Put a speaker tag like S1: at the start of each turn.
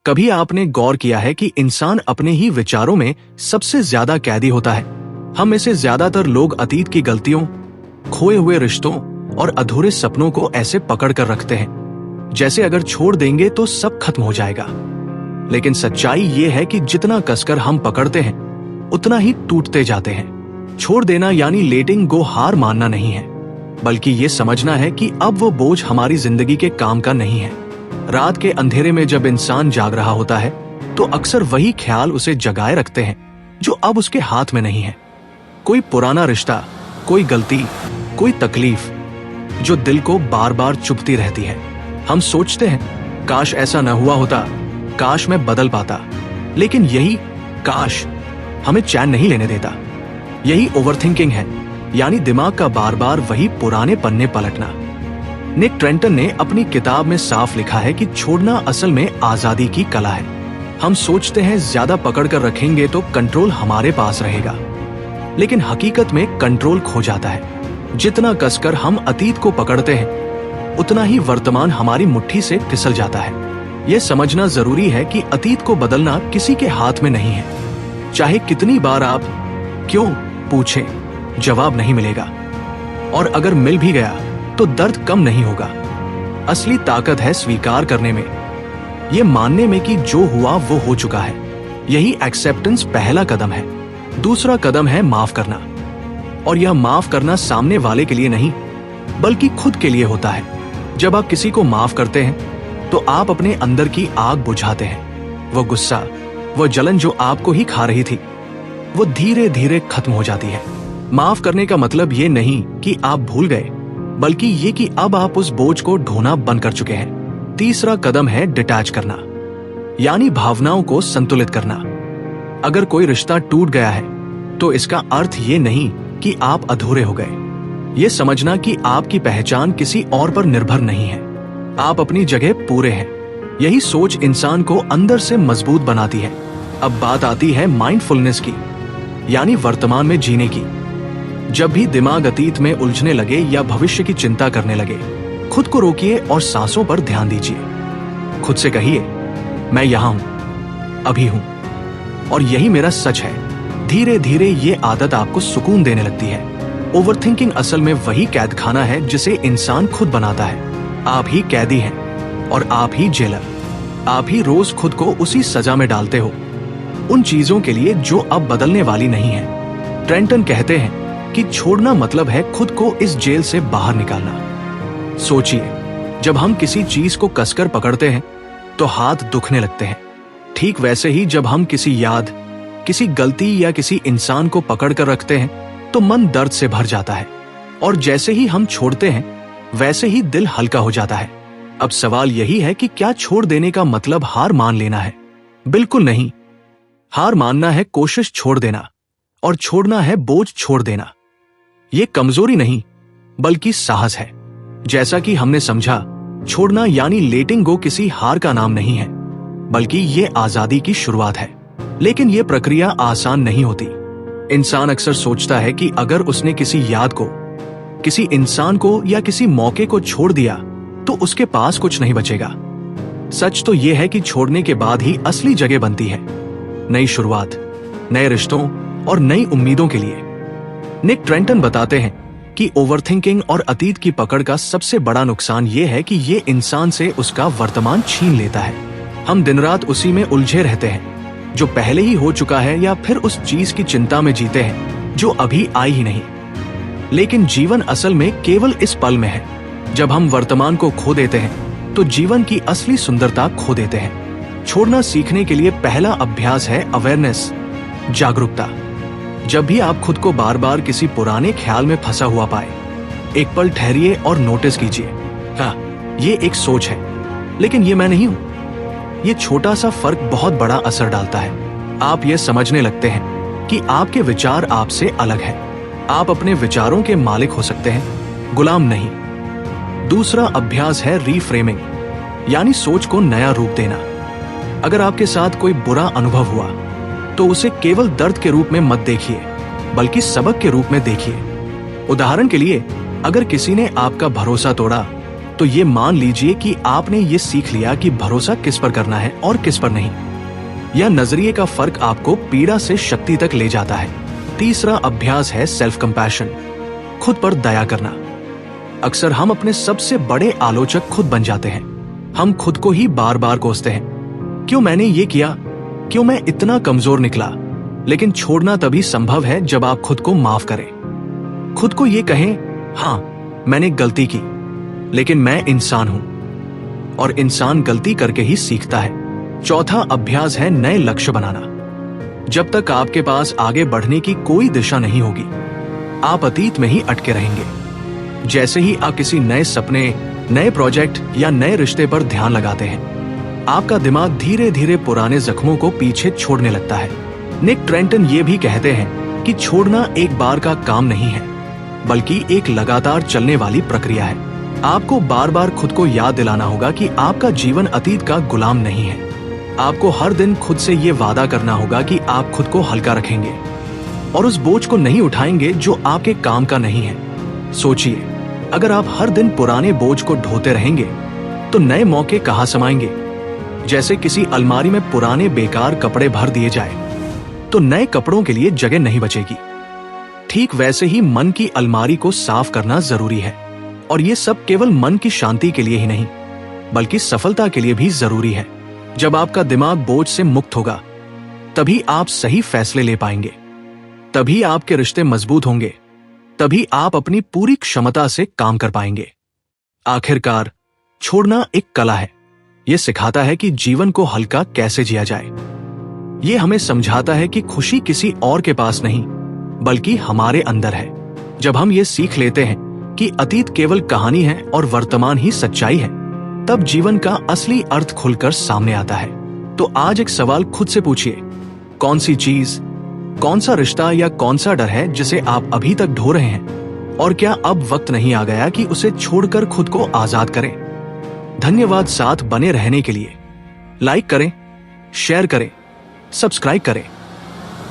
S1: कभी आपने गौर किया है कि इंसान अपने ही विचारों में सबसे ज्यादा कैदी होता है? हम में से ज्यादातर लोग अतीत की गलतियों, खोए हुए रिश्तों और अधूरे सपनों को ऐसे पकड़ कर रखते हैं जैसे अगर छोड़ देंगे तो सब खत्म हो जाएगा। लेकिन सच्चाई ये है कि जितना कसकर हम पकड़ते हैं उतना ही टूटते जाते हैं। छोड़ देना यानी लेटिंग गो हार मानना नहीं है, बल्कि ये समझना है कि अब वो बोझ हमारी जिंदगी के काम का नहीं है। रात के अंधेरे में जब इंसान जाग रहा होता है तो अक्सर वही ख्याल उसे जगाए रखते हैं जो अब उसके हाथ में नहीं है। कोई पुराना रिश्ता, कोई गलती, कोई तकलीफ जो दिल को बार बार चुभती रहती है। हम सोचते हैं काश ऐसा न हुआ होता, काश मैं बदल पाता। लेकिन यही काश हमें चैन नहीं लेने देता। यही ओवरथिंकिंग है, यानी दिमाग का बार बार वही पुराने पन्ने पलटना। निक ट्रेंटन ने अपनी किताब में साफ लिखा है कि छोड़ना असल में आजादी की कला है। हम सोचते हैं ज्यादा पकड़ कर रखेंगे तो कंट्रोल हमारे पास रहेगा, लेकिन हकीकत में कंट्रोल खो जाता है। जितना कसकर हम अतीत को पकड़ते हैं उतना ही वर्तमान हमारी मुट्ठी से फिसल जाता है। यह समझना जरूरी है कि अतीत को बदलना किसी के हाथ में नहीं है। चाहे कितनी बार आप क्यों पूछें, जवाब नहीं मिलेगा, और अगर मिल भी गया तो दर्द कम नहीं होगा। असली ताकत है स्वीकार करने में, ये मानने में कि जो हुआ वो हो चुका है। यही एक्सेप्टेंस पहला कदम है। दूसरा कदम है माफ करना, और यह माफ करना सामने वाले के लिए नहीं बल्कि खुद के लिए होता है। जब आप किसी को माफ करते हैं तो आप अपने अंदर की आग बुझाते हैं। वो गुस्सा, वो जलन जो आपको ही खा रही थी, वो धीरे धीरे खत्म हो जाती है। माफ करने का मतलब ये नहीं कि आप भूल गए, बल्कि ये कि अब आप उस बोझ को ढोना बंद कर चुके हैं। तीसरा कदम है डिटैच करना, यानी भावनाओं को संतुलित करना। अगर कोई रिश्ता टूट गया है तो इसका अर्थ ये नहीं कि आप अधूरे हो गए। ये समझना कि आपकी पहचान किसी और पर निर्भर नहीं है, आप अपनी जगह पूरे हैं। यही सोच इंसान को अंदर से मजबूत बनाती है। अब बात आती है माइंडफुलनेस की, यानी वर्तमान में जीने की। जब भी दिमाग अतीत में उलझने लगे या भविष्य की चिंता करने लगे, खुद को रोकिए और सांसों पर ध्यान दीजिए। खुद से कहिए, मैं यहां हूं, अभी हूं, और यही मेरा सच है। धीरे धीरे ये आदत आपको सुकून देने लगती है। ओवरथिंकिंग असल में वही कैद खाना है जिसे इंसान खुद बनाता है। आप ही कैदी हैं और आप ही जेलर। आप ही रोज खुद को उसी सजा में डालते हो, उन चीजों के लिए जो अब बदलने वाली नहीं है। ट्रेंटन कहते हैं कि छोड़ना मतलब है खुद को इस जेल से बाहर निकालना। सोचिए, जब हम किसी चीज को कसकर पकड़ते हैं तो हाथ दुखने लगते हैं। ठीक वैसे ही जब हम किसी याद, किसी गलती या किसी इंसान को पकड़ कर रखते हैं तो मन दर्द से भर जाता है, और जैसे ही हम छोड़ते हैं वैसे ही दिल हल्का हो जाता है। अब सवाल यही है कि क्या छोड़ देने का मतलब हार मान लेना है? बिल्कुल नहीं। हार मानना है कोशिश छोड़ देना, और छोड़ना है बोझ छोड़ देना। ये कमजोरी नहीं बल्कि साहस है। जैसा कि हमने समझा, छोड़ना यानी लेटिंग गो किसी हार का नाम नहीं है, बल्कि ये आजादी की शुरुआत है। लेकिन ये प्रक्रिया आसान नहीं होती। इंसान अक्सर सोचता है कि अगर उसने किसी याद को, किसी इंसान को या किसी मौके को छोड़ दिया तो उसके पास कुछ नहीं बचेगा। सच तो यह है कि छोड़ने के बाद ही असली जगह बनती है, नई शुरुआत, नए रिश्तों और नई उम्मीदों के लिए। निक ट्रेंटन बताते हैं कि ओवरथिंकिंग और अतीत की पकड़ का सबसे बड़ा नुकसान ये है कि ये इंसान से उसका वर्तमान छीन लेता है। हम दिन रात उसी में उलझे रहते हैं जो पहले ही हो चुका है, या फिर उस चीज की चिंता में जीते हैं जो अभी आई ही नहीं। लेकिन जीवन असल में केवल इस पल में है। जब हम वर्तमान को खो देते हैं तो जीवन की असली सुंदरता खो देते हैं। छोड़ना सीखने के लिए पहला अभ्यास है अवेयरनेस, जागरूकता। जब भी आप खुद को बार बार किसी पुराने ख्याल में फंसा हुआ पाए, एक पल ठहरिए और नोटिस कीजिए, हाँ, ये एक सोच है, लेकिन ये मैं नहीं हूं। ये छोटा सा फर्क बहुत बड़ा असर डालता है। आप ये समझने लगते हैं कि आपके विचार आपसे अलग हैं। आप अपने विचारों के मालिक हो सकते हैं, गुलाम नहीं। दूसरा अभ्यास है रीफ्रेमिंग, यानी सोच को नया रूप देना। अगर आपके साथ कोई बुरा अनुभव हुआ तो उसे केवल दर्द के रूप में मत देखिए, बल्कि सबक के रूप में देखिए। उदाहरण के लिए, अगर किसी ने आपका भरोसा तोड़ा तो ये मान लीजिए कि आपने ये सीख लिया कि भरोसा किस पर करना है और किस पर नहीं। यह नजरिए का फर्क आपको पीड़ा से शक्ति तक ले जाता है। तीसरा अभ्यास है सेल्फ कंपैशन, खुद पर दया करना। अक्सर हम अपने सबसे बड़े आलोचक खुद बन जाते हैं। हम खुद को ही बार बार कोसते हैं, क्यों मैंने ये किया, क्यों मैं इतना कमजोर निकला। लेकिन छोड़ना तभी संभव है जब आप खुद को माफ करें। खुद को ये कहें, हाँ मैंने गलती की, लेकिन मैं इंसान हूं और इंसान गलती करके ही सीखता है। चौथा अभ्यास है नए लक्ष्य बनाना। जब तक आपके पास आगे बढ़ने की कोई दिशा नहीं होगी, आप अतीत में ही अटके रहेंगे। जैसे ही आप किसी नए सपने, नए प्रोजेक्ट या नए रिश्ते पर ध्यान लगाते हैं, आपका दिमाग धीरे धीरे पुराने जख्मों को पीछे छोड़ने लगता है। निक ट्रेंटन ये भी कहते हैं कि छोड़ना एक बार का काम नहीं है, बल्कि एक लगातार चलने वाली प्रक्रिया है। आपको बार बार खुद को याद दिलाना होगा कि आपका जीवन अतीत का गुलाम नहीं है। आपको हर दिन खुद से ये वादा करना होगा कि आप खुद को हल्का रखेंगे और उस बोझ को नहीं उठाएंगे जो आपके काम का नहीं है। सोचिए, अगर आप हर दिन पुराने बोझ को ढोते रहेंगे तो नए मौके कहां समाएंगे। जैसे किसी अलमारी में पुराने बेकार कपड़े भर दिए जाए तो नए कपड़ों के लिए जगह नहीं बचेगी। ठीक वैसे ही मन की अलमारी को साफ करना जरूरी है, और ये सब केवल मन की शांति के लिए ही नहीं, बल्कि सफलता के लिए भी जरूरी है। जब आपका दिमाग बोझ से मुक्त होगा, तभी आप सही फैसले ले पाएंगे, तभी आपके रिश्ते मजबूत होंगे, तभी आप अपनी पूरी क्षमता से काम कर पाएंगे। आखिरकार, छोड़ना एक कला है। यह सिखाता है कि जीवन को हल्का कैसे जिया जाए। ये हमें समझाता है कि खुशी किसी और के पास नहीं, बल्कि हमारे अंदर है। जब हम ये सीख लेते हैं कि अतीत केवल कहानी है और वर्तमान ही सच्चाई है, तब जीवन का असली अर्थ खुलकर सामने आता है। तो आज एक सवाल खुद से पूछिए, कौन सी चीज, कौन सा रिश्ता या कौन सा डर है जिसे आप अभी तक ढो रहे हैं, और क्या अब वक्त नहीं आ गया कि उसे छोड़कर खुद को आजाद करें। धन्यवाद साथ बने रहने के लिए। लाइक करें, शेयर करें, सब्सक्राइब करें।